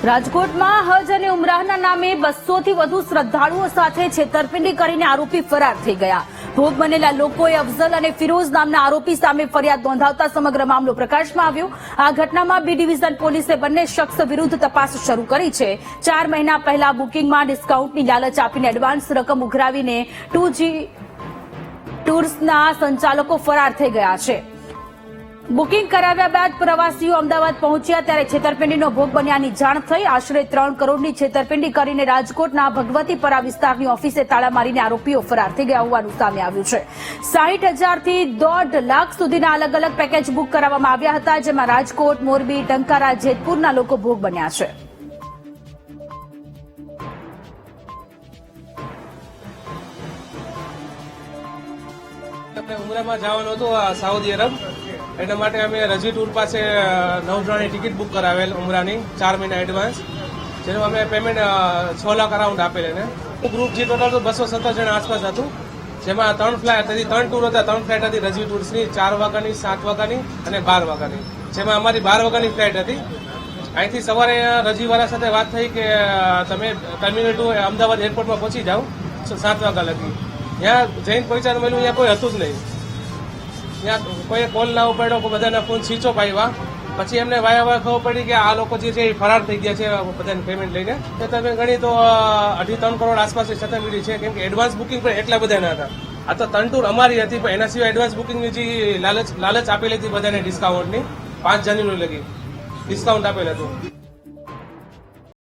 રાજકોટમાં હજ અને ઉમરાહના નામે 200 થી વધુ શ્રદ્ધાળુઓ સાથે છેતરપિંડી કરીને આરોપી ફરાર થઈ ગયા. ભોગ બનેલા લોકોએ અફઝલ અને ફિરોઝ નામના આરોપી સામે ફરિયાદ નોંધાવતા સમગ્ર મામલો પ્રકાશમાં આવ્યો. આ ઘટનામાં બી ડિવિઝન પોલીસે બંને શખ્સ વિરુદ્ધ તપાસ શરૂ કરી છે. 4 મહિના પહેલા બુકિંગમાં ડિસ્કાઉન્ટની લાલચ આપીને એડવાન્સ રકમ ઉઘરાવીને 2G ટૂર્સના સંચાલકો ફરાર થઈ ગયા છે. બુકિંગ કરાવ્યા બાદ પ્રવાસીઓ અમદાવાદ પહોંચ્યા ત્યારે છેતરપિંડીનો ભોગ બન્યાની જાણ થઈ. આશરે 3 કરોડની છેતરપિંડી કરીને રાજકોટના ભગવતીપરા વિસ્તારની ઓફિસે તાળા મારીને આરોપીઓ ફરાર થઈ ગયા હોવાનું સામે આવ્યું છે. 60,000 થી 1.5 લાખ સુધીના અલગ અલગ પેકેજ બુક કરાવવામાં આવ્યા હતા, જેમાં રાજકોટ, મોરબી, ટંકારા, જેતપુરના લોકો ભોગ બન્યા છે. ઉમરામાં જવાનું હતું સાઉદી અરબ, એના માટે અમે રજી ટૂર પાસે 9 જણાની ટિકિટ બુક કરાવેલ ઉમરાની 4 મહિના એડવાન્સ, જેનું અમે પેમેન્ટ 6 લાખ અરાઉન્ડ આપેલ એને. ગ્રુપ જે ટોટલ 217 જણા આસપાસ હતું, જેમાં 3 ફ્લાઇટ હતી, 3 ટૂર હતા. 3 ફ્લાઇટ હતી રજી ટૂર્સની, 4 વાગ્યાની, 7 વાગ્યાની અને 12 વાગ્યાની, જેમાં અમારી 12 વાગ્યાની ફ્લાઇટ હતી. અહીંથી સવારે રજીવાળા સાથે વાત થઈ કે તમે ટર્મિનલ 2 અમદાવાદ એરપોર્ટમાં પહોંચી જાઓ 7 વાગ્યા લગી. ત્યાં જઈને પહોંચ્યા મળ્યું, ત્યાં કોઈ હતું જ નહીં. ત્યાં કોઈ કોલ ના ઉપાડ્યો, બધાના ફોન સ્વિચ ઓફ આવ્યા. પછી એમને વાયા ખબર પડી કે આ લોકો જે છે એ ફરાર થઈ ગયા છે બધાને પેમેન્ટ લઈને. તો તમે ગણી તો 2.5-3 કરોડ આસપાસ છેતરપિંડી છે, કેમ કે એડવાન્સ બુકિંગ પણ એટલા બધા ના હતા. આ તો 3 ટૂર અમારી હતી, પણ એના સિવાય એડવાન્સ બુકિંગની જે લાલચ આપેલી હતી બધાને ડિસ્કાઉન્ટની 5 જાન્યુઆરી લગી ડિસ્કાઉન્ટ આપેલ હતું.